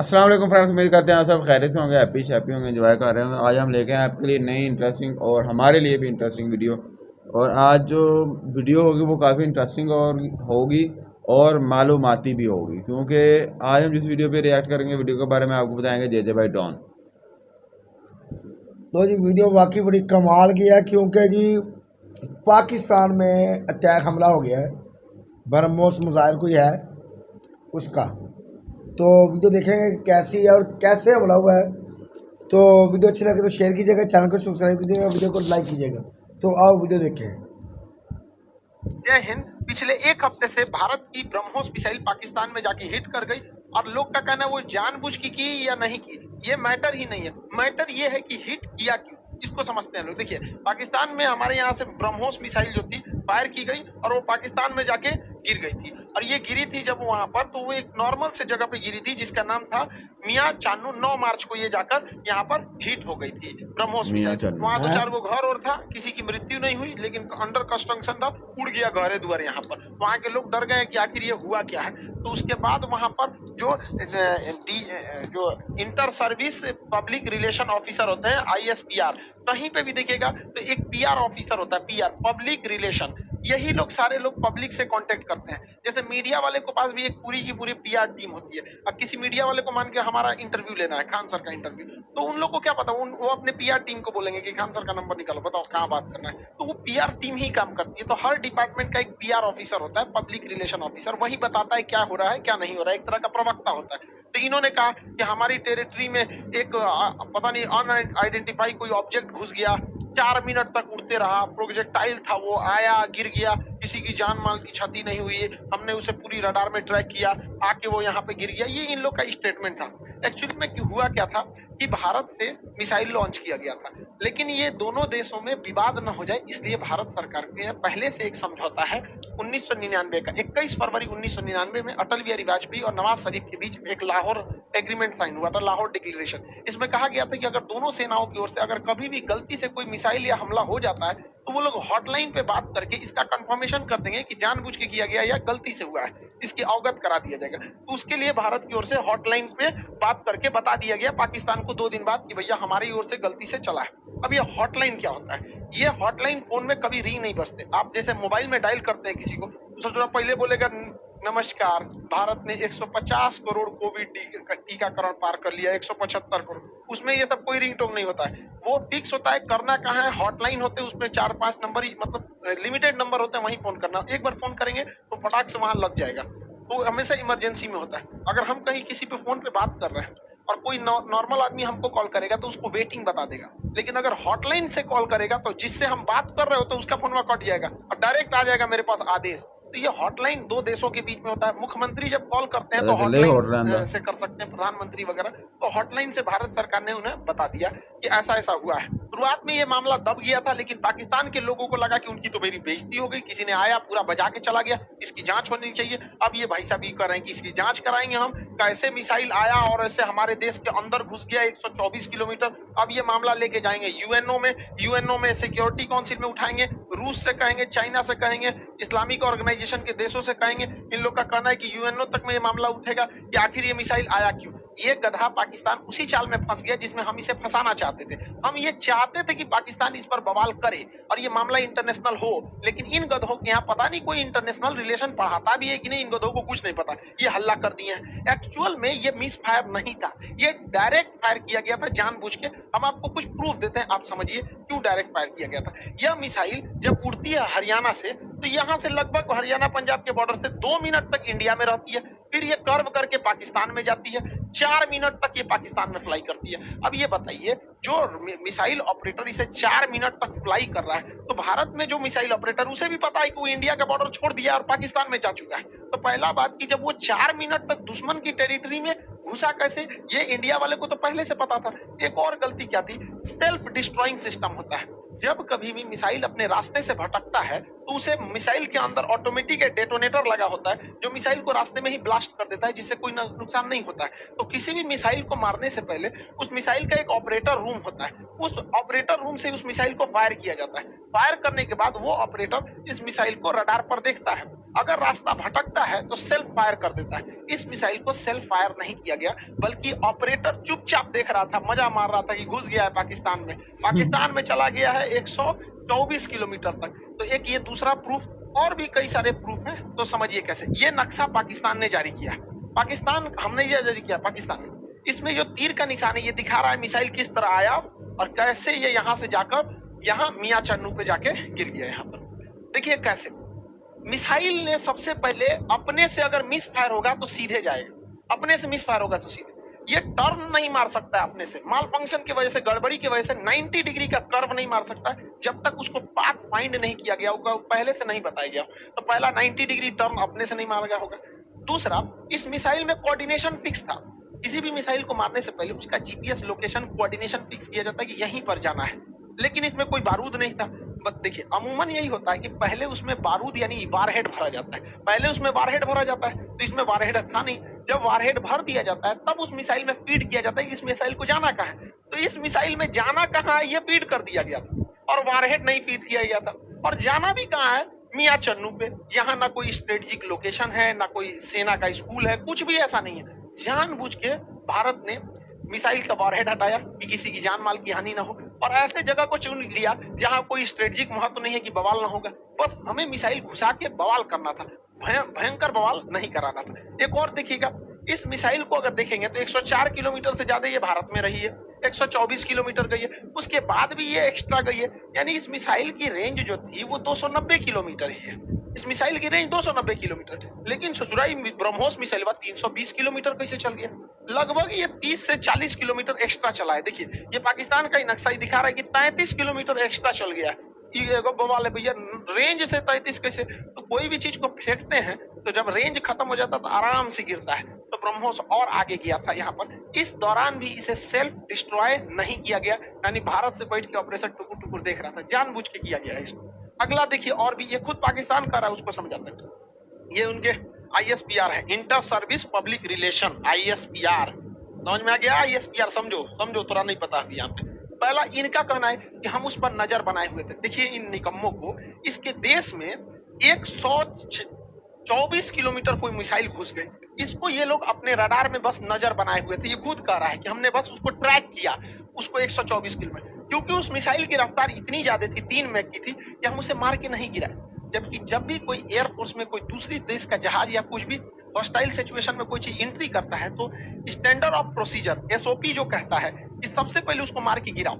अस्सलाम वालेकुम फ्रेंड्स, उम्मीद करते हैं आप सब खैरियत से होंगे, हैप्पी शैप्पी होंगे, एंजॉय कर रहे होंगे। आज हम लेके आए आपके लिए नई इंटरेस्टिंग और हमारे लिए भी इंटरेस्टिंग वीडियो। और आज जो वीडियो होगी वो काफ़ी इंटरेस्टिंग और होगी और मालूमाती भी होगी, क्योंकि आज हम जिस वीडियो पे रिएक्ट करेंगे, वीडियो के बारे में आपको बताएंगे जे भाई डॉन। तो जी वीडियो वाकई बड़ी कमाल की है, क्योंकि जी पाकिस्तान में अटैक हमला हो गया है, ब्रह्मोस मिसाइल कोई है उसका। तो वीडियो देखेंगे कैसी है और कैसे हमला हुआ है। तो वीडियो अच्छी लगे तो शेयर कीजिएगा, चैनल को सब्सक्राइब कीजिएगा, वीडियो को लाइक कीजिएगा। तो आओ वीडियो देखें। जय हिंद। पिछले एक हफ्ते से भारत की ब्रह्मोस मिसाइल पाकिस्तान में जाके हिट कर गई और लोग का कहना है वो जानबूझ की या नहीं की, ये मैटर ही नहीं है। मैटर ये है कि हिट किया क्यों, इसको समझते हैं लोग। देखिए, पाकिस्तान में हमारे यहाँ से ब्रह्मोस मिसाइल जो थी फायर की गई और वो पाकिस्तान में जाके गिर गई थी। और ये गिरी थी जब वहां पर, तो वो एक नॉर्मल से जगह पे गिरी थी जिसका नाम था मियां चानू। 9 मार्च को ये जाकर यहाँ पर हिट हो गई थी ब्रह्मोस मिसाइल। वहां 2-4 गो घर और था, किसी की मृत्यु नहीं हुई, लेकिन अंडर कंस्ट्रक्शन था, उड़ गया घरे दुआर। यहाँ पर वहां के लोग डर गए कि आखिर ये हुआ क्या है। तो उसके बाद वहां पर जो inter service public relation officer होते हैं, ISPR, कहीं पे भी देखिएगा तो एक PR ऑफिसर होता है, PR पब्लिक रिलेशन। यही लोग सारे लोग पब्लिक से कांटेक्ट करते हैं। जैसे मीडिया वाले के पास भी एक पूरी की पूरी PR टीम होती है। अब किसी मीडिया वाले को मान के हमारा इंटरव्यू लेना है, खान सर का इंटरव्यू, तो उन लोग को क्या पता, वो अपने PR टीम को बोलेंगे कि खान सर का नंबर निकालो, बताओ कहाँ बात करना है। तो वो PR टीम ही काम करती है। तो हर डिपार्टमेंट का एक PR ऑफिसर होता है, पब्लिक रिलेशन ऑफिसर। वही बताता है क्या हो रहा है क्या नहीं हो रहा है, एक तरह का प्रवक्ता होता है। तो इन्होंने कहा कि हमारी टेरिटरी में एक पता नहीं अनआइडेंटिफाई कोई ऑब्जेक्ट घुस गया, 4 मिनट तक उड़ते रहा, प्रोजेक्टाइल था, वो आया गिर गया, किसी की जान माल की क्षति नहीं हुई है, हमने उसे पूरी रडार में ट्रैक किया, आके वो यहाँ पे गिर गया। ये इन लोग का स्टेटमेंट था। एक्चुअली में हुआ क्या था कि भारत से मिसाइल लॉन्च किया गया था, लेकिन ये दोनों देशों में विवाद न हो जाए इसलिए भारत सरकार के पहले से एक समझौता है 1999 का। 21 फरवरी 1999 में अटल बिहारी वाजपेयी और नवाज शरीफ के बीच एक लाहौर एग्रीमेंट साइन हुआ था, लाहौर डिक्लेरेशन। इसमें कहा गया था कि अगर दोनों सेनाओं की ओर से अगर कभी भी गलती से कोई मिसाइल या हमला हो जाता है तो वो लोग हॉटलाइन पे बात करके इसका कंफर्मेशन कर देंगे कि जानबूझ के किया गया या गलती से हुआ है, इसकी अवगत करा दिया जाएगा। तो उसके लिए भारत की ओर से हॉटलाइन पे बात करके बता दिया गया पाकिस्तान को 2 दिन बाद कि भैया हमारी ओर से गलती से चला है। अब ये हॉटलाइन क्या होता है? ये हॉटलाइन फोन में कभी रिंग नहीं बजते। आप जैसे मोबाइल में डायल करते हैं किसी को, तो सोचो पहले बोलेगा नमस्कार, भारत ने 150 करोड़ कोविड टीकाकरण पार कर लिया, 175 करोड़। उसमें ये सब कोई रिंगटोन नहीं होता है, वो फिक्स होता है। करना कहाँ है, हॉटलाइन होते हैं, उसमें 4-5 नंबर ही, मतलब लिमिटेड नंबर होते हैं, वहीं फोन करना। एक बार फोन करेंगे तो फटाक से वहां लग जाएगा। तो हमेशा इमरजेंसी में होता है। अगर हम कहीं किसी पे फोन पे बात कर रहे हैं और कोई नॉर्मल आदमी हमको कॉल करेगा तो उसको वेटिंग बता देगा, लेकिन अगर हॉटलाइन से कॉल करेगा तो जिससे हम बात कर रहे हो तो उसका फोन कट जाएगा और डायरेक्ट आ जाएगा मेरे पास आदेश। तो ये हॉटलाइन 2 देशों के बीच में होता है। मुख्यमंत्री जब कॉल करते हैं तो हॉटलाइन से कर सकते हैं, प्रधानमंत्री वगैरह। तो हॉटलाइन से भारत सरकार ने उन्हें बता दिया कि ऐसा ऐसा हुआ है। शुरुआत में ये मामला दब गया था, लेकिन पाकिस्तान के लोगों को लगा कि उनकी तो मेरी बेइज्जती हो गई, किसी ने आया पूरा बजा के चला गया, इसकी जांच होनी चाहिए। अब ये भाई साहब ये कर रहे हैं कि इसकी जांच कराएंगे हम, कैसे मिसाइल आया और ऐसे हमारे देश के अंदर घुस गया 124 किलोमीटर। अब ये मामला लेके जाएंगे यूएनओ में सिक्योरिटी काउंसिल में उठाएंगे, रूस से कहेंगे, चाइना से कहेंगे, इस्लामिक ऑर्गेनाइजेशन के देशों से कहेंगे। इन लोग का कहना है कि यूएनओ तक में ये मामला उठेगा कि आखिर ये मिसाइल आया क्यों। ये गधा पाकिस्तान उसी चाल में फंस गया जिसमें हम इसे फंसाना चाहते थे। हम ये चाहते थे कि पाकिस्तान इस पर बवाल करे और ये मामला इंटरनेशनल हो, लेकिन इन गधों के यहाँ पता नहीं कोई इंटरनेशनल रिलेशन पढ़ाता भी है कि नहीं, इन गधों को कुछ नहीं पता, ये हल्ला कर दिए हैं। एक्चुअल में ये मिस फायर नहीं था, ये डायरेक्ट फायर किया गया था जानबूझ के। हम आपको कुछ प्रूफ देते हैं, आप समझिए क्यों डायरेक्ट फायर किया गया था। यह मिसाइल जब उड़ती है हरियाणा से, तो यहाँ से लगभग हरियाणा पंजाब के बॉर्डर से 2 मिनट तक इंडिया में रहती है, फिर ये कर्व करके पाकिस्तान में जाती है, 4 मिनट तक ये पाकिस्तान में फ्लाई करती है। अब ये बताइए, जो मिसाइल ऑपरेटर इसे 4 मिनट तक फ्लाई कर रहा है, तो भारत में जो मिसाइल ऑपरेटर, उसे भी पता है कि वो इंडिया का बॉर्डर छोड़ दिया और पाकिस्तान में जा चुका है। तो पहला बात कि जब वो 4 मिनट तक दुश्मन की टेरिटरी में घुसा कैसे, ये इंडिया वाले को तो पहले से पता था। एक और गलती क्या थी, सेल्फ डिस्ट्रॉइंग सिस्टम होता है। जब कभी भी मिसाइल अपने रास्ते से भटकता है तो उसे मिसाइल के अंदर ऑटोमेटिक डेटोनेटर लगा होता है जो मिसाइल को रास्ते में ही ब्लास्ट कर देता है, जिससे कोई नुकसान नहीं होता है। तो किसी भी मिसाइल को मारने से पहले उस मिसाइल का एक ऑपरेटर रूम होता है, उस ऑपरेटर रूम से उस मिसाइल को फायर किया जाता है। फायर करने के बाद वो ऑपरेटर इस मिसाइल को रडार पर देखता है, अगर रास्ता भटकता है तो सेल्फ फायर कर देता है। इस मिसाइल को सेल्फ फायर नहीं किया गया, बल्कि ऑपरेटर चुपचाप देख रहा था, मजा मार रहा था कि घुस गया है पाकिस्तान में। पाकिस्तान में चला गया है 124 किलोमीटर तक। तो एक ये दूसरा प्रूफ, और भी कई सारे प्रूफ हैं, तो समझिए कैसे। ये नक्शा पाकिस्तान ने जारी किया, पाकिस्तान हमने ये जारी किया पाकिस्तान में। इसमें जो तीर का निशान है ये दिखा रहा है मिसाइल किस तरह आया और कैसे ये यहाँ से जाकर यहाँ मियाँ चन्नू पे जाके गिर गया। यहाँ पर देखिए कैसे मिसाइल ने सबसे पहले अपने से अगर मिस फायर होगा तो सीधे जाएगा, अपने से मिस फायर होगा तो सीधे। ये टर्न नहीं मार सकता है अपने से, माल फंक्शन की वजह से, गड़बड़ी की वजह से 90 डिग्री का कर्व नहीं मार सकता है जब तक उसको पाथ फाइंड नहीं किया गया होगा, पहले से नहीं बताया गया। तो पहला 90 डिग्री टर्न अपने से नहीं मारा गया होगा। दूसरा, इस मिसाइल में कोऑर्डिनेशन फिक्स था। किसी भी मिसाइल को मारने से पहले उसका जीपीएस लोकेशन कोऑर्डिनेशन फिक्स किया जाता है कि यहीं पर जाना है, लेकिन इसमें कोई बारूद नहीं था। बस देखिए अमूमन यही होता है कि पहले उसमें बारूद यानी वारहेड भरा जाता है, पहले उसमें वारहेड भरा जाता है, तो इसमें वारहेड था नहीं। जब वारहेड भर दिया जाता है तब उस मिसाइल में फीड किया जाता है कि इस मिसाइल को जाना कहाँ है। तो इस मिसाइल में जाना कहाँ है ये फीड कर दिया गया था, और वारहेड नहीं फीड किया गया था। और जाना भी कहाँ है, मियाँ चन्नू पे। यहाँ ना कोई स्ट्रेटेजिक लोकेशन है, ना कोई सेना का स्कूल है, कुछ भी ऐसा नहीं है। जानबूझ के भारत ने मिसाइल का वॉरहेड हटाया कि किसी की जान माल की हानि ना हो, और ऐसे जगह को चुन लिया जहां कोई स्ट्रेटेजिक महत्व नहीं है कि बवाल ना होगा। बस हमें मिसाइल घुसा के बवाल करना था, भयंकर बवाल नहीं कराना था। एक और देखिएगा, इस मिसाइल को अगर देखेंगे तो 104 किलोमीटर से ज्यादा ये भारत में रही है, 124 किलोमीटर गई है, उसके बाद भी ये एक्स्ट्रा गई है। यानी इस मिसाइल की रेंज जो थी वो 290 किलोमीटर ही है। इस मिसाइल की रेंज 290 किलोमीटर, लेकिन ससुराई ब्रह्मोस मिसाइल 320 किलोमीटर कैसे चल गया? लगभग ये 30 से 40 किलोमीटर एक्स्ट्रा चला है। देखिए ये पाकिस्तान का ही नक्शा ही दिखा रहा है कि 33 किलोमीटर एक्स्ट्रा चल गया है। ये बवाल है भैया, रेंज से 33 कैसे? तो कोई भी चीज को फेंकते हैं तो जब रेंज खत्म हो जाता है तो आराम से गिरता है। तो ब्रह्मोस और आगे गया था यहाँ पर। इस दौरान भी इसे सेल्फ डिस्ट्रॉय नहीं किया गया, यानी भारत से बैठ के ऑपरेशन टुकुर टुकुर देख रहा था, जानबूझ के किया गया है इसको। अगला देखिए, और भी ये खुद पाकिस्तान कर रहा है, उसको समझाते हैं। ये उनके ISPR है, inter service public relation, ISPR। समझ में आ गया? ISPR समझो, समझो, थोड़ा नहीं पता अभी यहाँ पे। पहला इनका कहना है कि हम उस पर नजर बनाए हुए थे। देखिए इन निकम्मों को, इसके देश में 124 किलोमीटर कोई मिसाइल घुस गई, इसको ये लोग अपने रडार में बस नजर बनाए हुए थे। ये खुद कह रहा है कि हमने बस उसको ट्रैक किया, उसको 124 किलोमीटर, क्योंकि उस मिसाइल की रफ्तार इतनी ज्यादा थी, 3 मैक की थी, कि हम उसे मार के नहीं गिराए। जबकि जब भी कोई एयरफोर्स में कोई दूसरी देश का जहाज या कुछ भी हॉस्टाइल सिचुएशन में कोई चीज एंट्री करता है तो स्टैंडर्ड ऑफ प्रोसीजर SOP जो कहता है कि सबसे पहले उसको मार के गिराओ।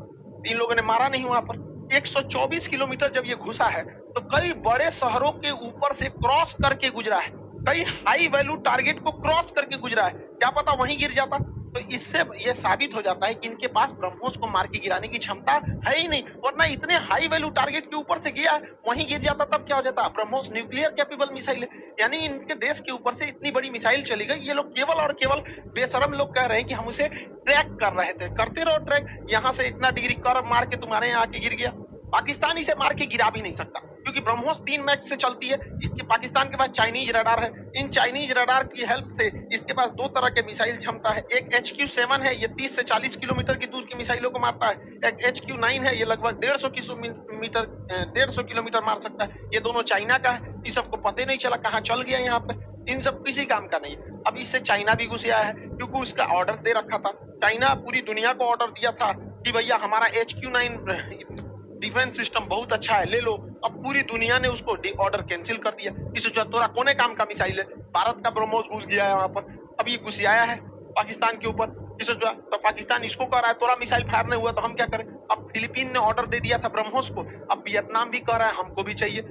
इन लोगों ने मारा नहीं वहां पर। 124 किलोमीटर जब ये घुसा है तो कई बड़े शहरों के ऊपर से क्रॉस करके गुजरा है, कई हाई वैल्यू टारगेट को क्रॉस करके गुजरा है। क्या पता वहीं गिर जाता। तो इससे ये साबित हो जाता है कि इनके पास ब्रह्मोस को मार के गिराने की क्षमता है ही नहीं, वरना इतने हाई वैल्यू टारगेट के ऊपर से गया है, वहीं गिर जाता तब क्या हो जाता। ब्रह्मोस न्यूक्लियर कैपेबल मिसाइल है, यानी इनके देश के ऊपर से इतनी बड़ी मिसाइल चली गई। ये लोग केवल और केवल बेशरम लोग कह रहे हैं कि हम उसे ट्रैक कर रहे थे। करते रहो ट्रैक, यहाँ से इतना डिग्री कर्व मार के तुम्हारे यहाँ आके गिर गया। पाकिस्तान इसे मार के गिरा भी नहीं सकता, क्योंकि ब्रह्मोस 3 मैक से चलती है। इसके पाकिस्तान के पास चाइनीज रडार है, इन चाइनीज रडार की हेल्प से इसके पास 2 तरह के मिसाइल क्षमता है। एक HQ-7 है, ये 30 से 40 किलोमीटर की दूर की मिसाइलों को मारता है। एक HQ-9 है, ये लगभग 150 किलोमीटर मार सकता है। ये दोनों चाइना का है, ये सबको पता नहीं चला कहाँ चल गया यहाँ पे। इन सब किसी काम का नहीं। अब इससे चाइना भी घुस आया है, क्योंकि उसका ऑर्डर दे रखा था। चाइना पूरी दुनिया को ऑर्डर दिया था कि भैया हमारा HQ-9 डिफेंस सिस्टम बहुत अच्छा है, ले लो। अब पूरी दुनिया ने उसको ऑर्डर कैंसिल कर दिया। इसे जो तोरा कोने काम का मिसाइल है, भारत का ब्रह्मोस घुस गया है वहां पर। अब ये घुस आया है पाकिस्तान के ऊपर, इसे जो तो पाकिस्तान इसको कह रहा है तोरा मिसाइल फायर नहीं हुआ तो हम क्या करें। अब फिलीपीन ने ऑर्डर दे दिया था ब्रह्मोस को, अब वियतनाम भी कह रहा है हमको भी चाहिए,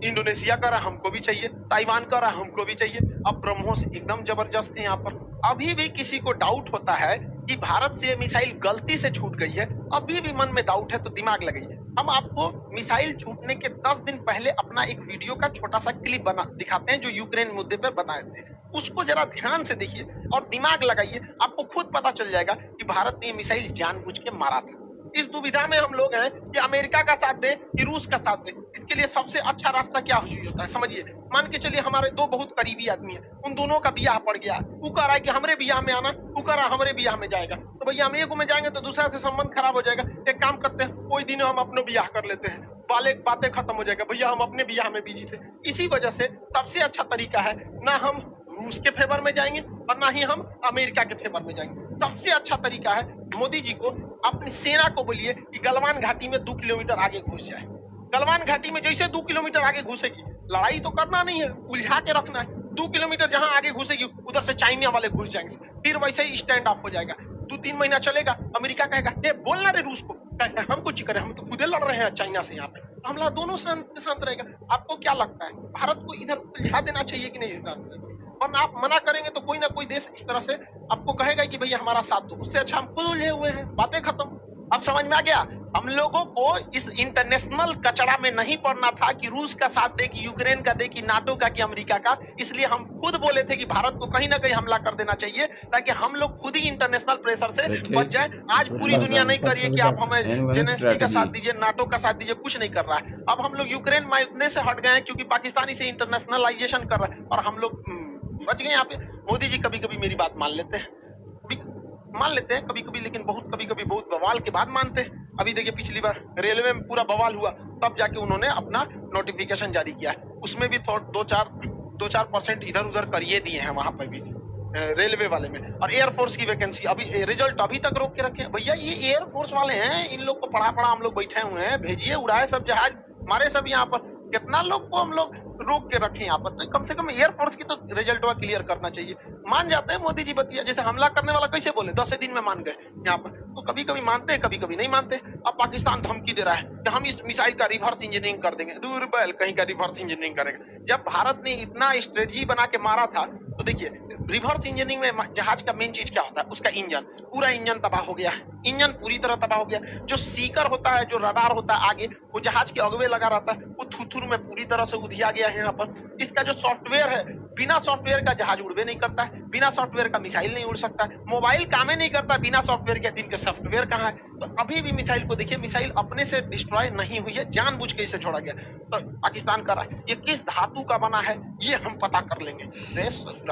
इंडोनेशिया कह रहा है हमको भी चाहिए, ताइवान कह रहा है हमको भी चाहिए। अब ब्रह्मोस एकदम जबरदस्त है यहाँ पर। अभी भी किसी को डाउट होता है कि भारत से ये मिसाइल गलती से छूट गई है, अभी भी मन में डाउट है तो दिमाग लगाइए। हम आपको मिसाइल छूटने के 10 दिन पहले अपना एक वीडियो का छोटा सा क्लिप बना दिखाते हैं जो यूक्रेन मुद्दे पर बताए थे। उसको जरा ध्यान से देखिए और दिमाग लगाइए, आपको खुद पता चल जाएगा कि भारत ने ये मिसाइल जानबूझ के मारा था। इस दुविधा में हम लोग हैं कि अमेरिका का साथ दे कि रूस का साथ दे। इसके लिए सबसे अच्छा रास्ता क्या होता है समझिए। मान के चलिए हमारे दो बहुत करीबी आदमी है, उन दोनों का ब्याह पड़ गया, वो कह रहा है कि हमरे ब्याह में आना, वो कह रहा है हमरे ब्याह में जाएगा, तो भैया हम एक में जाएंगे तो दूसरा से संबंध खराब हो जाएगा। एक काम करते हैं, कोई दिन हम अपने ब्याह कर लेते हैं, वाले बातें खत्म हो जाएगा, भैया हम अपने ब्याह में बिजी थे। इसी वजह से सबसे अच्छा तरीका है, ना हम रूस के फेवर में जाएंगे और ना ही हम अमेरिका के फेवर में जाएंगे। सबसे अच्छा तरीका है, मोदी जी को अपनी सेना को बोलिए कि गलवान घाटी में 2 किलोमीटर आगे घुस जाए। गलवान घाटी में जैसे 2 किलोमीटर आगे घुसेगी, लड़ाई तो करना नहीं है, उलझा के रखना है। 2 किलोमीटर जहां आगे घुसेगी उधर से चाइना वाले घुस जाएंगे, फिर वैसे ही स्टैंड ऑफ हो जाएगा। 2-3 महीना चलेगा, अमेरिका कहेगा ए बोलना रे रूस को, हम कुछ करें, हम तो खुदे लड़ रहे हैं चाइना से यहाँ पे, तो हमला दोनों शांत रहेगा। आपको क्या लगता है, भारत को इधर उलझा देना चाहिए कि नहीं? वरना आप मना करेंगे तो कोई ना कोई देश इस तरह से आपको कहेगा कि भैया हमारा साथ दो, उससे अच्छा हम खुद उलझे हुए हैं, बातें खत्म। अब समझ में आ गया, हम लोगों को इस इंटरनेशनल कचरा में नहीं पड़ना था कि रूस का साथ दे, कि यूक्रेन का दे, कि नाटो का, कि अमेरिका का। इसलिए हम खुद बोले थे कि भारत को कहीं ना कहीं हमला कर देना चाहिए, ताकि हम लोग खुद ही इंटरनेशनल प्रेशर से बच जाए। आज पूरी दुनिया नहीं कर रही है कि आप हमें जेलेंस्की का साथ दीजिए, नाटो का साथ दीजिए, कुछ नहीं कर रहा है। अब हम लोग यूक्रेन मांगने से हट गए हैं क्योंकि पाकिस्तान इसे इंटरनेशनलाइजेशन कर रहा है और हम लोग बच गए यहाँ पे। मोदी जी कभी कभी मेरी बात मान लेते हैं, मान लेते हैं कभी कभी, लेकिन कभी कभी बहुत बवाल के बाद मानते हैं। अभी देखिए पिछली बार रेलवे में पूरा बवाल हुआ, तब जाके उन्होंने अपना नोटिफिकेशन जारी किया है, उसमें भी 2-4% इधर उधर करिए दिए हैं वहां पर भी रेलवे वाले में। और एयरफोर्स की वैकेंसी अभी रिजल्ट अभी तक रोक के रखे हैं। भैया ये एयरफोर्स वाले हैं, इन लोग को पढ़ा हम लोग बैठे हुए हैं, भेजिए, उड़ाए सब जहाज, मारे सब यहाँ पर। कितना लोग को हम लोग रोक के रखे यहाँ पर, तो कम से कम एयरफोर्स की तो रिजल्ट क्लियर करना चाहिए। मान जाते हैं मोदी जी बतिया, जैसे हमला करने वाला कैसे बोले 10 दिन में मान गए यहाँ पर, तो कभी कभी मानते हैं, कभी कभी नहीं मानते। अब पाकिस्तान धमकी दे रहा है कि हम इस मिसाइल का रिवर्स इंजीनियरिंग कर देंगे। दूर बैल कहीं का रिवर्स इंजीनियरिंग करेगा, जब भारत ने इतना स्ट्रेटजी बना के मारा था। तो देखिए रिवर्स इंजीनियरिंग में जहाज का मेन चीज क्या होता है, उसका इंजन, पूरा इंजन तबाह हो गया है, इंजन पूरी तरह तबाह हो गया। जो सीकर होता है, जो रडार होता है आगे, वो जहाज के अगवे लगा रहता है, वो थुथुर में पूरी तरह से उधिया गया है यहाँ पर। इसका जो सॉफ्टवेयर है, बिना सॉफ्टवेयर का जहाज उड़वे नहीं करता है, बिना सॉफ्टवेयर का मिसाइल नहीं उड़ सकता है, मोबाइल काम ही नहीं करता बिना सॉफ्टवेयर के। दिन के सॉफ्टवेयर कहाँ है? तो अभी भी मिसाइल को देखिए, मिसाइल अपने से डिस्ट्रॉय नहीं हुई है, जानबूझ के इसे छोड़ा गया। तो पाकिस्तान कर रहा है, ये किस धातु का बना है ये हम पता कर लेंगे।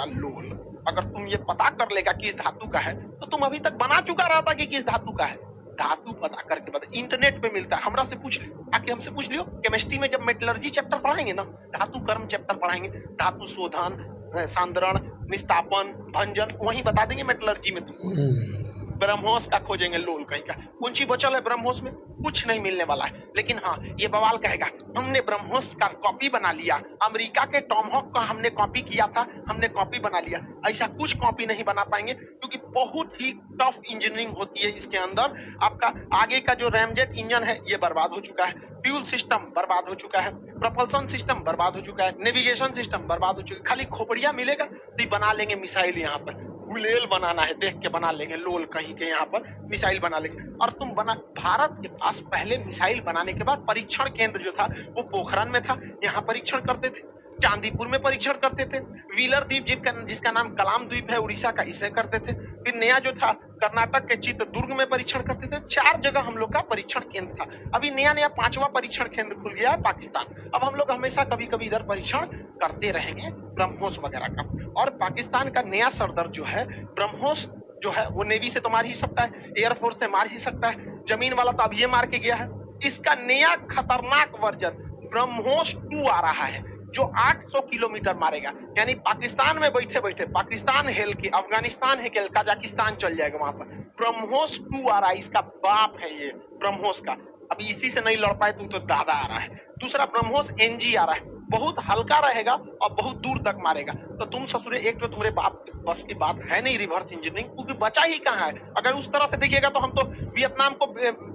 लोल, अगर तुम ये पता कर लेगा किस धातु का है, तो तुम अभी तक बना चुका रहता कि किस धातु का है। धातु पता करके बता, इंटरनेट पे मिलता है, हमरा से पूछ लियो, आके हमसे पूछ लियो। केमिस्ट्री में जब मेटलर्जी चैप्टर पढ़ाएंगे ना, धातु कर्म चैप्टर पढ़ाएंगे, धातु शोधन, सांद्रण, निस्तापन, भंजन, वही बता देंगे मेटलर्जी में तुमको। ब्रह्मोस का खोजेंगे, लोल कहीं का कौन चीज बचल है ब्रह्मोस में, कुछ नहीं मिलने वाला है। लेकिन हाँ, ये बवाल कहेगा हमने ब्रह्मोस का कॉपी बना लिया, अमेरिका के टॉमहॉक का हमने कॉपी किया था, हमने कॉपी बना लिया। ऐसा कुछ कॉपी नहीं बना पाएंगे, क्योंकि बहुत ही टफ इंजीनियरिंग होती है इसके अंदर। आपका आगे का जो रैमजेट इंजन है ये बर्बाद हो चुका है, फ्यूल सिस्टम बर्बाद हो चुका है, प्रपल्सन सिस्टम बर्बाद हो चुका है, नेविगेशन सिस्टम बर्बाद हो चुका है। खाली खोपड़िया मिलेगा तो बना लेंगे मिसाइल, यहाँ पर गुलेल बनाना है देख के बना लेंगे, लोल कहीं के यहाँ पर मिसाइल बना लेंगे। और तुम बना, भारत के पास पहले मिसाइल बनाने के बाद परीक्षण केंद्र जो था वो पोखरण में था, यहाँ परीक्षण करते थे, चांदीपुर में परीक्षण करते थे, व्हीलर द्वीप जिसका नाम कलाम द्वीप है उड़ीसा का, इसे करते थे। फिर नया जो था कर्नाटक के चित्रदुर्ग में परीक्षण करते थे। 4 जगह हम लोग का परीक्षण केंद्र था। अभी नया 5वां परीक्षण केंद्र खुल गया है पाकिस्तान। अब हम लोग हमेशा कभी कभी इधर परीक्षण करते रहेंगे ब्रह्मोस वगैरह का। और पाकिस्तान का नया सरदर जो है ब्रह्मोस जो है, वो नेवी से तो मार ही सकता है, एयरफोर्स से मार ही सकता है, जमीन वाला तो अब ये मार के गया है। इसका नया खतरनाक वर्जन ब्रह्मोस 2 आ रहा है, जो 800 किलोमीटर मारेगा। यानी पाकिस्तान में बैठे बैठे पाकिस्तान हेल के, अफगानिस्तान हेल, कजाकिस्तान चल जाएगा वहां पर। ब्रह्मोस 2 आ रहा है, इसका बाप है ये ब्रह्मोस का। अभी इसी से नहीं लड़ पाए तो दादा आ रहा है। दूसरा ब्रह्मोस NG आ रहा है, बहुत हल्का रहेगा और बहुत दूर तक मारेगा। तो तुम ससुरे, एक तो तुम्हारे बाप बस की बात है नहीं रिवर्स इंजीनियरिंग, क्योंकि बचा ही कहाँ है। अगर उस तरह से देखिएगा तो हम तो वियतनाम को,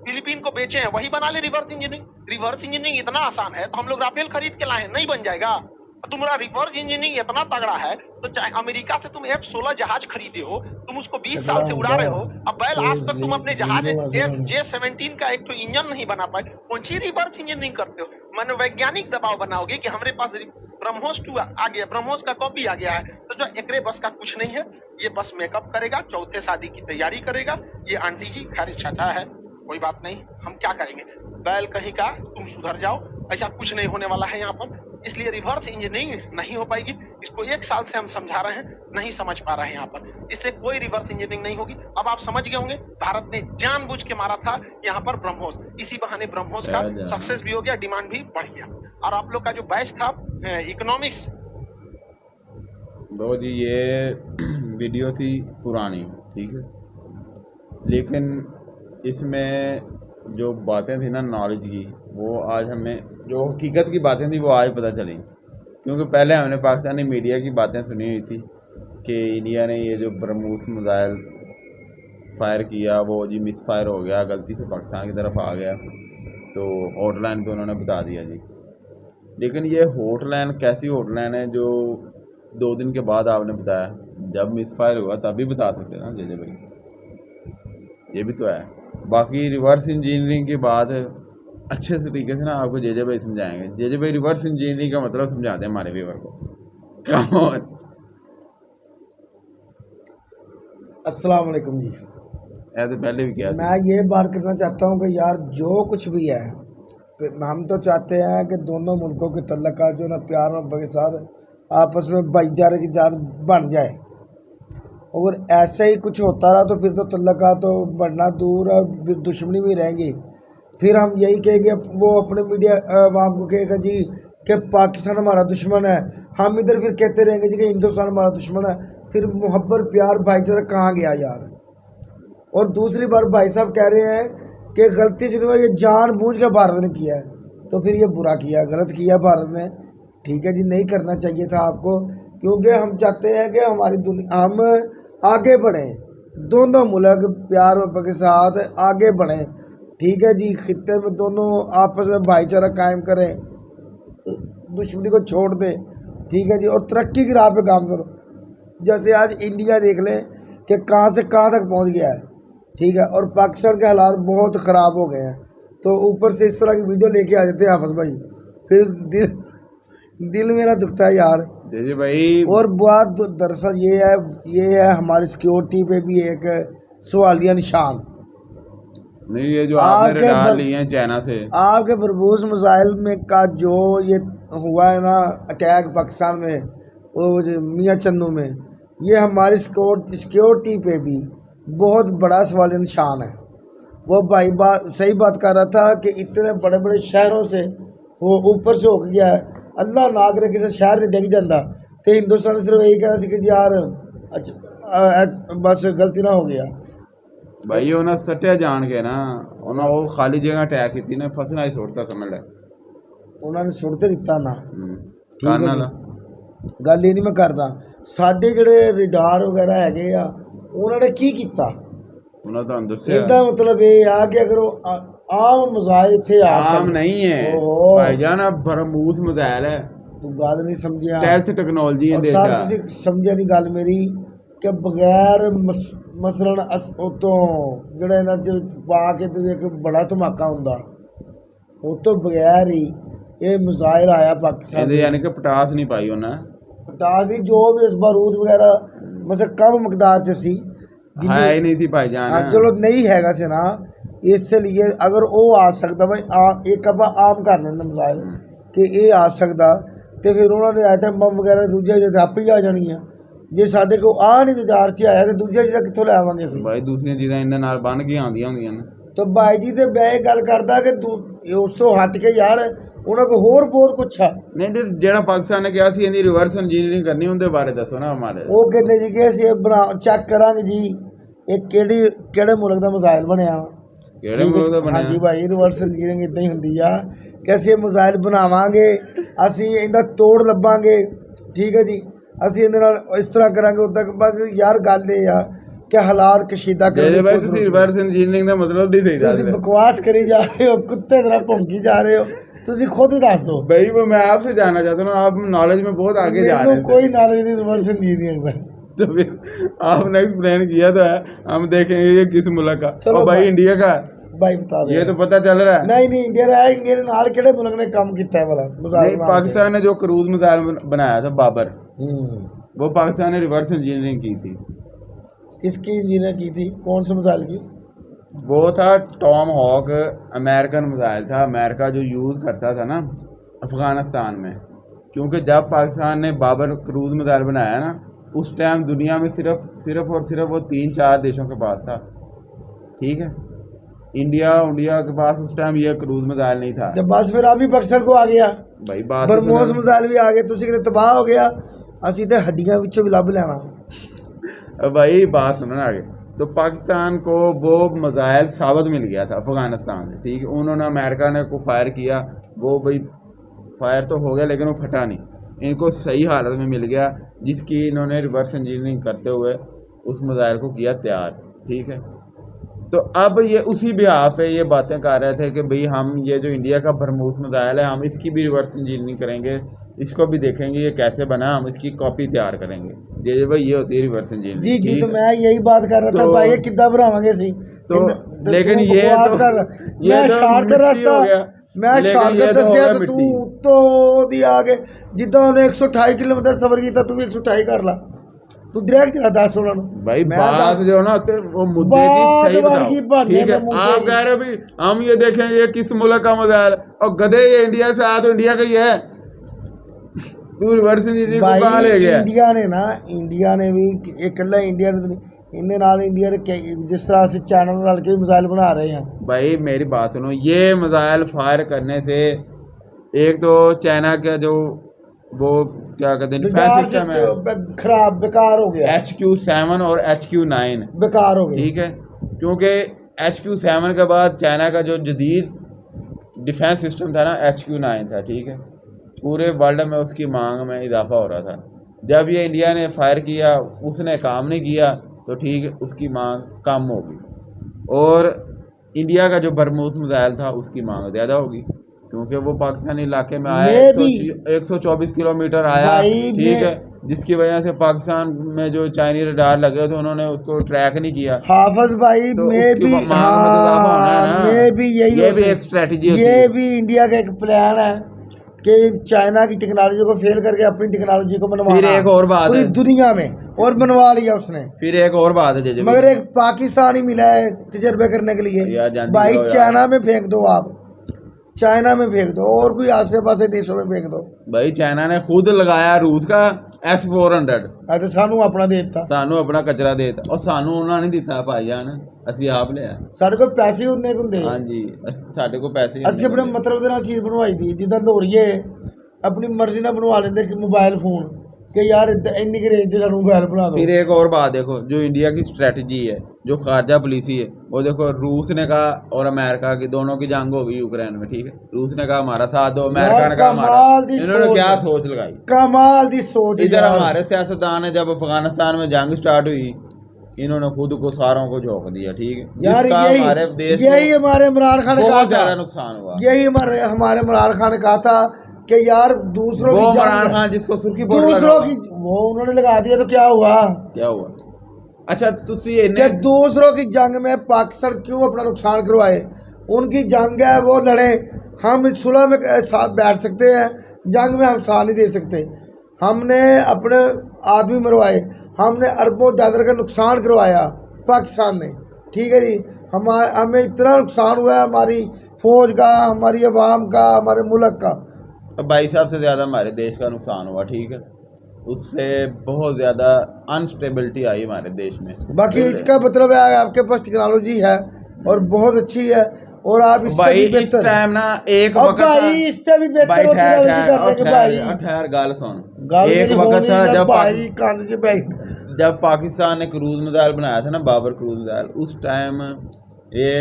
फिलीपीन को बेचे हैं, वही बना ले रिवर्स इंजीनियरिंग। रिवर्स इंजीनियरिंग इतना आसान है तो हम लोग राफेल खरीद के लाए हैं, नहीं बन जाएगा। तुम्हारा रिवर्स इंजीनियरिंग इतना तगड़ा है तो चाहे अमेरिका से तुम F-16 जहाज खरीदे हो, तुम उसको 20 साल से उड़ा रहे हो, अब बैल आज तक तुम अपने जहाज J-17 का एक तो इंजन नहीं बना पाए, कौन सी रिवर्स इंजीनियरिंग करते हो? मनोवैज्ञानिक दबाव बनाओगे कि हमारे पास ब्रह्मोस 2 आ गया, ब्रह्मोस का कॉपी आ गया है, तो जो एकरे बस का कुछ नहीं है। ये बस मेकअप करेगा, चौथे शादी की तैयारी करेगा। ये आंटी जी खैर चाचा है, कोई बात नहीं, हम क्या करेंगे। बैल कहीं का, तुम सुधर जाओ, ऐसा कुछ नहीं होने वाला है यहाँ पर। इसलिए रिवर्स इंजीनियरिंग नहीं हो पाएगी। इसको 1 साल से हम समझा रहे हैं, नहीं समझ पा रहे हैं यहाँ पर। इससे कोई रिवर्स इंजीनियरिंग नहीं होगी। अब आप समझ गए होंगे, भारत ने जानबूझ के मारा था यहाँ पर ब्रह्मोस। इसी बहाने ब्रह्मोस का सक्सेस भी हो गया, डिमांड भी बढ़ गया। और आप लोग का जो बैच था इकोनॉमिक्स, ब्रो जी ये वीडियो थी पुरानी, ठीक है, लेकिन इसमें जो बातें थी ना नॉलेज की, वो आज हमें जो हकीकत की बातें थी वो आज पता चली। क्योंकि पहले हमने पाकिस्तानी मीडिया की बातें सुनी हुई थी कि इंडिया ने ये जो ब्रह्मोस मिसाइल फायर किया वो जी मिस फायर हो गया, गलती से पाकिस्तान की तरफ आ गया, तो हॉटलाइन पे उन्होंने बता दिया जी। लेकिन ये हॉटलाइन कैसी हॉटलाइन है जो 2 दिन के बाद आपने बताया? जब मिस फायर हुआ तभी बता सकते ना जे भाई, ये भी तो है। बाकी रिवर्स इंजीनियरिंग की बात अच्छे से तरीके से ना आपको जे भाई समझाएंगे। जे भाई रिवर्स इंजीनियरिंग का मतलब समझाते हैं हमारे व्यूअर को। अस्सलाम वालेकुम जी। ऐसे पहले भी किया मैं ये बात करना चाहता हूँ कि यार जो कुछ भी है, हम तो चाहते हैं कि दोनों मुल्कों के तल्लुकात जो ना प्यार मोहब्बत के साथ आपस में भाईचारे की जान बन जाए। अगर ऐसे ही कुछ होता रहा तो फिर तो तल्लुकात तो बढ़ना दूर है, फिर दुश्मनी भी रहेंगी। फिर हम यही कहेंगे, वो अपने मीडिया आवाम को कहेगा जी कि पाकिस्तान हमारा दुश्मन है, हम इधर फिर कहते रहेंगे जी कि हिंदुस्तान हमारा दुश्मन है। फिर मोहब्बत प्यार भाईचारा कहाँ गया यार। और दूसरी बार भाई साहब कह रहे हैं कि गलती से ये जानबूझ के भारत ने किया है, तो फिर ये बुरा किया, गलत किया भारत ने। ठीक है जी, नहीं करना चाहिए था आपको, क्योंकि हम चाहते हैं कि हमारी दुनिया हम आगे बढ़ें, दोनों मुल्क प्यार और के साथ आगे बढ़ें। ठीक है जी, खित्ते में दोनों आपस में भाईचारा कायम करें, दुश्मनी को छोड़ दें। ठीक है जी, और तरक्की की राह पे काम करो। जैसे आज इंडिया देख लें कि कहाँ से कहाँ तक पहुँच गया है। ठीक है, और पाकिस्तान के हालात बहुत ख़राब हो गए हैं, तो ऊपर से इस तरह की वीडियो लेके आ जाते हैं हाफिज भाई, फिर दिल मेरा दुखता है यार जी भाई। और बात दरअसल ये है हमारी सिक्योरिटी पे भी एक सवालिया निशान। नहीं, ये जो आपने रडार लिए हैं चाइना से, आपके ब्रह्मोस मिसाइल में का जो ये हुआ है ना अटैक पाकिस्तान में, वो मियाँ चन्नू में, ये हमारी सिक्योरिटी पे भी बहुत बड़ा सवालिया निशान है। वो भाई सही बात कर रहा था कि इतने बड़े बड़े शहरों से वो ऊपर से हो गया है, अल्लाह ना करे किसी शहर से डिग जाता तो हिंदुस्तान सिर्फ यही कहना सी कि यार अच्छा बस गलती ना हो गया भाई। उन्हें सटिया जान के ना उन्हें वो खाली जगह अटैक की ना, फसना ही सुटता समझ ले, उन्होंने सुटते दिता ना। काना ला गल ये नहीं मैं करता, साडे ਜਿਹੜੇ ਰਡਾਰ ਵਗੈਰਾ ਹੈਗੇ ਆ ਉਹਨਾਂ ਨੇ ਕੀ ਕੀਤਾ, ਉਹਨਾਂ ਤੁਹਾਨੂੰ ਦੱਸਿਆ। ਇਹਦਾ मतलब ਇਹ ਆ ਕਿ अगर आम मिसाइल इत्थे आम नहीं है भाईजान, अब ब्रह्मोस मिसाइल है, तू गल नहीं समझिया, स्टेल्थ टेक्नोलॉजी है। सर तुसी समझिया नहीं गल मेरी कि बगैर मसलन उतों ਜਿਹੜਾ ਇਹਨਾਂ ਚ ਪਾ ਕੇ ਤੇ ਇੱਕ ਬੜਾ ਧਮਾਕਾ ਹੁੰਦਾ, ਉਹ ਤੋਂ ਬਗੈਰ ਹੀ ਇਹ ਮਿਸਾइल आया पाकिस्तान। ਇਹਦੇ ਯਾਨੀ ਕਿ ਪਟਾਸ नहीं पाई उन्हें, पटास दी जो भी इस बारूद वगैरह मतलब कम मकदार च सी, है ही नहीं थी भाईजान। चलो नहीं हैगा से ना, इसलिए अगर वो आ सकता भाई एक ਆਪਾਂ आम कर लेंगे मिसाइल कि ये आ सकता, तो फिर उन्होंने आइटम बम वगैरह दूजे जो आप ही आ जानी है। जे साडे को आ नहीं रडार च आया तो दूजे चीज़ां कित्थों ले आवांगे ਅਸੀਂ भाई दूसरी चीज़ां इन्हां नाल बन के आंदियां ਹੁੰਦੀਆਂ ਨੇ। तो भाई जी तो मैं गल करदा कि उस तो हट के यार उन्होंने को होर बहुत कुछ है। नहीं तो जेड़ा पाकिस्तान ने कहा सी इहदी रिवर्स इंजीनियरिंग करनी, उनके बारे दसो ना हमारे। वो कहते जी कि ਅਸੀਂ ਬਣਾ चेक करांगे जी ਇਹ ਕਿਹੜੇ ਮੁਲਕ ਦਾ ਮਿਸਾइल ਬਣਿਆ। ਕਿਹੜੇ ਮੁਲਕ ਦਾ ਬਣਿਆ? ਹਾਂਜੀ ਭਾਈ, ਰਿਵਰਸ ਇੰਜੀਨੀਅਰਿੰਗ ਇਦਾਂ ਹੀ ਹੁੰਦੀ ਆ ਕਿ ਅਸੀਂ ਇਹ ਮਿਸਾइल ਬਣਾਵਾਂਗੇ, ਅਸੀਂ ਇਹਦਾ ਤੋੜ ਲੱਭਾਂਗੇ। ਠੀਕ ਹੈ ਜੀ, ਅਸੀਂ ਇਹਦੇ ਨਾਲ ਇਸ ਤਰ੍ਹਾਂ ਕਰਾਂਗੇ ਉਦਾਂ। ਬਾਕੀ ਯਾਰ ਗੱਲ ਇਹ ਆ ਕਿ ਹਾਲਾਤ ਕਸ਼ੀਦਾ ਕਰਦੇ ਭਾਈ, ਤੁਸੀਂ ਰਿਵਰਸ ਇੰਜੀਨੀਅਰਿੰਗ ਦਾ ਮਤਲਬ ਨਹੀਂ ਸਹੀ ਦੱਸ ਰਹੇ, ਤੁਸੀਂ ਬਕਵਾਸ ਕਰੀ ਜਾ ਰਹੇ ਹੋ, ਕੁੱਤੇ ਤਰ੍ਹਾਂ ਭੌਂਕੀ ਜਾ ਰਹੇ ਹੋ। ਤੁਸੀਂ खुद ही दस दो भाई। वो मैं आपसे जानना चाहता हूँ, आप नॉलेज में बहुत आगे जा रहे हैं। कोई नॉलेज नहीं रिवर्स इंजीनियरिंग में। तो फिर आपने एक्सप्लेन किया तो है, हम देखेंगे ये किस मुल्क का। चलो भाई इंडिया का भाई बता दे, ये तो पता चल रहा है। नहीं इंडिया है, इंडिया ने नाल केड़े मुल्क ने काम किया है वाला नहीं, पाकिस्तान ने जो क्रूज मिसाइल बनाया था बाबर, वो पाकिस्तान ने रिवर्स इंजीनियरिंग की थी। किसकी इंजीनियर की थी, कौन से मिसाइल की? वो था टॉम हॉक, अमेरिकन मिसाइल था। अमेरिका जो यूज़ करता था ना अफ़गानिस्तान में, क्योंकि जब पाकिस्तान ने बाबर क्रूज़ मिसाइल बनाया ना, उस टाइम दुनिया में सिर्फ और सिर्फ वो 3-4 देशों के पास था, ठीक है। इंडिया के पास उस टाइम ये क्रूज़ मिसाइल नहीं था। जब बस फिर आप भी पाकिस्तान को आ गया, भाई बात तो बरमोस सुनो। मिसाइल भी आ गए, तुसी किते तबाह हो गया, ਅਸੀਂ ਤੇ ਹੱਡੀਆਂ ਵਿੱਚੋਂ ਵੀ ਲੱਭ ਲੈਣਾ। अब भाई बात सुनो ना आगे। तो पाकिस्तान को वो मिसाइल साबित मिल गया था अफगानिस्तान से, ठीक है। उन्होंने अमेरिका ने को फायर किया, वो भाई फायर तो हो गया लेकिन वो फटा नहीं, इनको सही हालत में मिल गया, जिसकी इन्होंने रिवर्स इंजीनियरिंग करते हुए उस मिसाइल को किया तैयार, ठीक है। तो अब ये उसी बिहार पे ये बातें कर रहे थे कि भाई हम ये जो इंडिया का बरमूस मिसाइल है, हम इसकी भी रिवर्स इंजीनियरिंग करेंगे, इसको भी देखेंगे ये कैसे बना, हम इसकी कॉपी तैयार करेंगे। ये भाई ये होती है रिवर्स इंजीनियरिंग। जी जी, ठीक तो है? मैं यही बात कर रहा था तो- भाई, ये किद्दां बनावांगे सी। तो लेकिन तू ये बकवास तो कर, ये मैं तो शॉर्टकट मिट्टी रास्ता, हो गया। मैं लेकिन ये शॉर्टकट तो हो दसिया गया तो तू मिट्टी। तो ओदी आ गए, जिद्दां ਉਹਨੇ 128 किलोमीटर सफर किया तू भी 128 कर ला, तू डायरेक्ट ना दस ਉਹਨਾਂ ਨੂੰ। भाई मैं बात दस- जो ना होते वो मुद्दे की बात सही वर्गी बताओ, बहाने ठीक है। में मुद्दे आप की। कह रहे हो भाई हम ये देखें ये किस मुल्क का मिसाइल, और गधे ये इंडिया से आया तो इंडिया का ही है, तू रिवर्स इंजीनियरिंग को कहाँ ले भाई गया? ਇੰਡੀਆ ਨੇ ਨਾ, ਇੰਡੀਆ ਨੇ ਵੀ ਇਹ ਇਕੱਲਾ ਇੰਡੀਆ ਨੇ ਨਹੀਂ, ਇਹਨੇ ਨਾਲ ਇੰਡੀਆ ਦੇ ਜਿਸ ਤਰ੍ਹਾਂ ਅਸੀਂ ਚਾਈਨਾ ਨਾਲ ਰਲ ਕੇ ਮਿਸਾਈਲ ਬਣਾ ਰਹੇ ਹਾਂ। भाई मेरी बात सुनो, ये मिसाइल फायर करने से एक तो चाइना का जो वो क्या कहते हैं डिफेंस बेकार सिस्टम है, सिस्टम खराब बेकार हो गया, HQ-7 और HQ-9, बेकार हो गया। ठीक है। क्योंकि HQ-7 के बाद चाइना का जो जदीद डिफेंस सिस्टम था ना HQ-9 था, ठीक है। पूरे वर्ल्ड में उसकी मांग में इजाफा हो रहा था। जब ये इंडिया ने फायर किया, उसने काम नहीं किया, तो ठीक है उसकी मांग कम होगी, और इंडिया का जो बरमूस मिसाइल था उसकी मांग ज़्यादा होगी, क्योंकि वो पाकिस्तानी इलाके में आया, मैं भी- 124 किलोमीटर आया, भाई ठीक मैं- है, जिसकी वजह से पाकिस्तान में जो चाइनीज रडार लगे थे उन्होंने उसको ट्रैक नहीं किया। हाफिज भाई तो मैं उसकी भी, मांग में तो इजाफा होना है ना। मैं भी यही ये हो भी सक- एक स्ट्रेटजी होती ये है। भी इंडिया का एक प्लान है कि चाइना की टेक्नोलॉजी को फेल करके अपनी टेक्नोलॉजी को मनवाना, फिर एक और बात पूरी है। दुनिया में, और बनवा लिया उसने। फिर एक और बात है जज, मगर एक पाकिस्तान ही मिला है तजर्बे करने के लिए। यार जानती भाई हो यार। चाइना में फेंक दो, आप चाइना में फेंक दो, और कोई आसे पासे देशों में फेंक दो। भाई चाइना ने खुद लगाया रूस का S-400, तो सानू अपना दे दिता, ਸਾਨੂੰ ਆਪਣਾ ਕਚਰਾ ਦੇ ਦਿੱਤਾ, ਔਰ ਸਾਨੂੰ ਉਹਨਾਂ ਨਹੀਂ ਦਿੱਤਾ ਭਾਈ ਜਾਨ, ਅਸੀਂ ਆਪ ਲਿਆ। ਸਾਡੇ ਕੋਲ ਪੈਸੇ ਹੁੰਦੇ ਹੁੰਦੇ, ਹਾਂਜੀ ਸਾਡੇ ਕੋਲ ਪੈਸੇ ਹੀ ਅਸੀਂ ਆਪਣੇ ਹੁੰਦੇ। ਮਤਲਬ ਦੇ ਨਾਲ ਚੀਜ਼ ਬਣਵਾਈ ਦੀ, ਜਿੱਦਾਂ ਲੋਰੀਏ ਆਪਣੀ ਮਰਜ਼ੀ ਨਾਲ ਬਣਵਾ ਲੈਂਦੇ ਕਿ ਮੋਬਾਈਲ ਫੋਨ, कि यार इतनी की रेंज से मोबाइल बना दो। फिर एक और बात देखो, जो इंडिया की स्ट्रेटजी है, जो खारजा पॉलिसी है, वो देखो रूस ने कहा और अमेरिका की दोनों की जंग होगी यूक्रेन में, ठीक है। रूस ने कहा हमारा साथ दो, अमेरिका ने कहा हमारा, कमाल दी इन्होंने सोच क्या है। सोच लगाई। कमाल दी सोच इधर यार। हमारे सियासतदान है, जब अफगानिस्तान में जंग स्टार्ट हुई इन्होंने खुद को सारों को झोंक दिया, ठीक है। यार जिसका हमारे देश को यही हमारे इमरान खान ने कहा बहुत था, ज्यादा नुकसान हुआ। यही हमारे इमरान खान ने कहा था कि यार दूसरों वो की इमरान जंग, खान जिसको सुर्खी बोर्ड दूसरों लगा, की वो उन्होंने लगा दिया तो क्या हुआ क्या हुआ? अच्छा तुसी कि इन्हें दूसरों की जंग में पाकिस्तान क्यों अपना नुकसान करवाए? उनकी जंग है, वो लड़े, हम सुलह में साथ बैठ सकते हैं, जंग में हम साथ नहीं दे सकते। हमने अपने आदमी मरवाए, हमने अरबों डॉलर का नुकसान करवाया पाकिस्तान ने, ठीक है जी। हमें इतना नुकसान हुआ है, हमारी फौज का, हमारी अवाम का, हमारे मुल्क का। 22 साल से ज़्यादा हमारे देश का नुकसान हुआ, ठीक है। उससे बहुत ज़्यादा अनस्टेबिलिटी आई हमारे देश में। बाकी इसका मतलब है आपके पास टेक्नोलॉजी है और बहुत अच्छी है, और आप इससे भाई भी इस बेहतर टाइम ना एक अब वक्त था, भाई इससे भी बेहतर भाई वो ठहर टेक्नोलॉजी कर देंगे भाई। ठहर गाल सुन। गल एक मेरी वक्त होनी था है जब भाई, कान से भाई जब पाकिस्तान ने क्रूज मिसाइल बनाया था ना, बाबर क्रूज मिसाइल, उस टाइम ये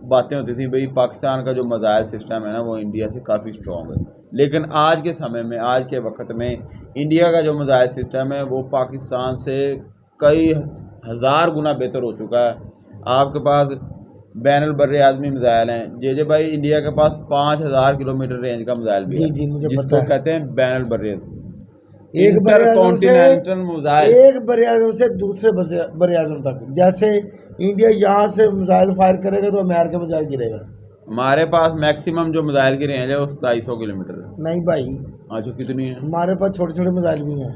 बातें होती थी भाई पाकिस्तान का जो मिसाइल सिस्टम है ना वो इंडिया से काफ़ी स्ट्रॉन्ग है। लेकिन आज के समय में, आज के वक्त में इंडिया का जो मिसाइल सिस्टम है वो पाकिस्तान से कई हज़ार गुना बेहतर हो चुका है। आपके पास बैनुल बर्रे आज़मी मिसाइल हैं, जे भाई इंडिया के पास 5000 किलोमीटर रेंज का मिसाइल भी जी है, जी मुझे जिसको पता है। कहते हैं बैनुल बर्रे एक बरे-आज़म से इंटरकॉन्टिनेंटल मिसाइल। एक बरे-आज़म से दूसरे बरे-आज़म तक, जैसे इंडिया यहाँ से मिसाइल फायर करेगा तो अमेरिका में जाकर गिरेगा। हमारे पास मैक्सिमम जो मिसाइल की रेंज है वो 2700 किलोमीटर है। नहीं भाई, अच्छा कितनी है? हमारे पास छोटे छोटे मिसाइल भी हैं।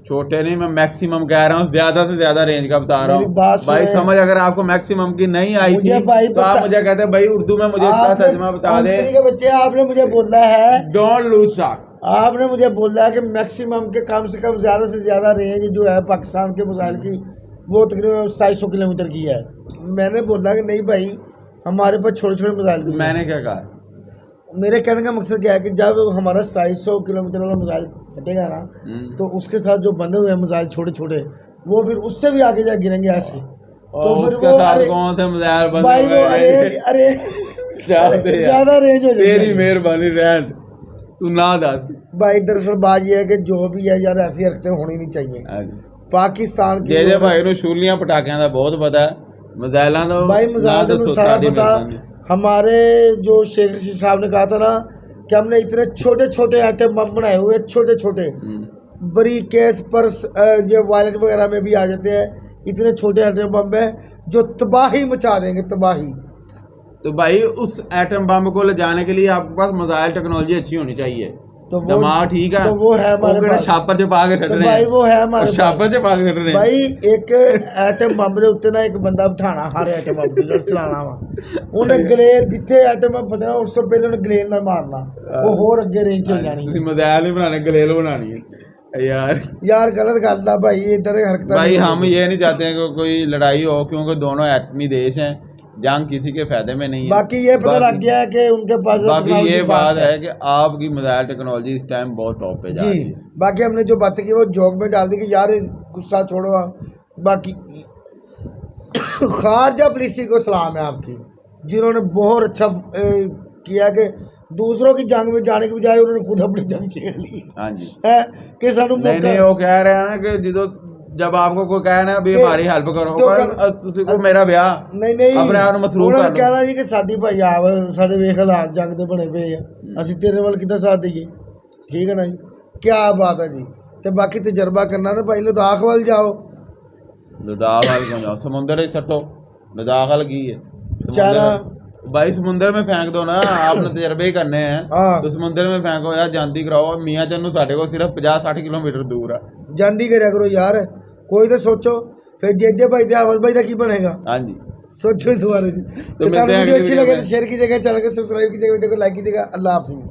छोटे नहीं, मैं मैक्सिमम कह रहा हूँ, ज्यादा से ज्यादा रेंज का बता रहा मेरी हूँ बात भाई। सुने। समझ अगर आपको मैक्सिमम की नहीं आई मुझे थी भाई तो आप बता- मुझे कहते हैं भाई उर्दू में मुझे इसका आपने तर्जुमा बता दे। कंट्री के बच्चे आपने मुझे बोला है, डोंट लूज शॉट। आपने मुझे बोला है कि मैक्सिमम के कम से कम ज़्यादा से ज़्यादा रेंज जो है पाकिस्तान के मिसाइल की वो तकरीबन 250 किलोमीटर की है। मैंने बोला कि नहीं भाई, हमारे पास छोटे छोटे मिसाइल भी हैं। मैंने क्या कहा? मेरे कहने का मकसद क्या है कि जब हमारा 250 किलोमीटर वाला मिसाइल फटेगा ना, तो उसके साथ जो बंधे हुए हैं मिसाइल छोटे छोटे, वो फिर उससे भी आगे जा गिरेंगे ऐसे। तो फिर उसके वो साथ कौन से मिसाइल बंधे भाई वो हुए हैं? अरे ज़्यादा रेंज हो तेरी जाएगी मेहरबानी रहन, तू ना दस। भाई। दरअसल बात ये है कि जो भी है यार, ऐसी हरकतें होनी नहीं चाहिए पाकिस्तान की। जे भाई ਨੂੰ ਸ਼ੂਲੀਆਂ ਪਟਾਕਿਆਂ ਦਾ ਬਹੁਤ ਪਤਾ ਹੈ, ਮਜ਼ਾਇਲਾਂ ਦਾ भाई मिसाइल ना तो दसो, सारा साड़ी पता। मेहरबानी। हमारे जो शेख रशीद साहब ने कहा था ना कि हमने इतने छोटे छोटे आइटम बम बनाए हुए, छोटे छोटे बड़ी केस पर ये वायलेट वगैरह में भी आ जाते हैं, इतने छोटे आइटम बम है जो तबाही मचा देंगे, तबाही। तो भाई उस एटम बम को ले जाने के लिए आपके पास मिसाइल टेक्नोलॉजी अच्छी होनी चाहिए, तो वो दिमाग ठीक है। तो वो है हमारे पास। छापर छपा के तो सट रहे भाई हैं, वो है हमारे पास। छापर छपा के सट रहे हैं भाई एक एटम बम दे उत्ते ना एक बंदा बिठाना हर एटम बम ते जेड़ा चलाना वा, उन्हें गलेल जिथे एटम बम फटना उस तो पहले उन्हें गलेल ना मारना, वो होर अगे रेंज चल जानी ਤੁਸੀਂ मिसाइल नहीं बनाने, गलेल बनानी है यार। यार। गलत गल है भाई, इधर हरकत भाई हम ये नहीं चाहते हैं कि कोई लड़ाई हो, क्योंकि दोनों एटमी देश हैं, जंग किसी के फायदे में नहीं है। बाकी ये पता लग गया है कि उनके पास बाकी टेक्नोलॉजी ये फास्ट बात है कि आपकी मिसाइल टेक्नोलॉजी इस टाइम बहुत टॉप पे जा जी। रही है। बाकी हमने जो बातें की वो जोक में डाल दी कि यार गुस्सा छोड़ो। बाकी खारजा पुलिस को सलाम है आपकी, जिन्होंने बहुत अच्छा किया कि दूसरों की जंग में जाने की बजाय उन्होंने खुद अपनी जंग खेल ली हाँ जी। है कि सानू नहीं मौका। नहीं, वो कह रहे हैं ना कि जब आपको कोई कहे ना भी कि- हमारी हेल्प करो, तो ਤੁਸੀਂ को मेरा ब्याह नहीं नहीं, अपने आप ਨੂੰ ਮਸਰੂਫ उन्होंने कर लो। कहना जी कि साडी भाई आप साडे वेख हालात जंग दे बने पे आ, ਅਸੀਂ तेरे वाल किदा साथ दईए। ठीक है ना जी, क्या बात है जी। तो बाकी तजर्बा करना ना भाई, लद्दाख वाल जाओ। लद्दाख वाल क्यों जाओ, समुंदर ही सटो, लद्दाख वाल की है चारा भाई, समुंदर में फेंक दो ना, आपने तजर्बे ही करने हैं हाँ। तो समुंदर में फेंको यार, जानती कराओ। मियाँ चन्नू साढ़े को सिर्फ 50-60 किलोमीटर दूर है। ਜਾਂਦੀ ਕਰਿਆ ਕਰੋ ਯਾਰ, ਕੋਈ ਤਾਂ ਸੋਚੋ। ਫਿਰ ਜੇਜੇ ਭਾਈ ਤੇ ਆਵਲ ਭਾਈ ਦਾ ਕੀ ਬਣੇਗਾ, हाँ जी। सोचो इस बारे में। तो मिलते हैं वीडियो अगली अच्छी वीडियो लगे में। तो शेयर कीजिएगा, चैनल को सब्सक्राइब कीजिएगा, वीडियो को लाइक कीजिएगा। अल्लाह हाफिज़।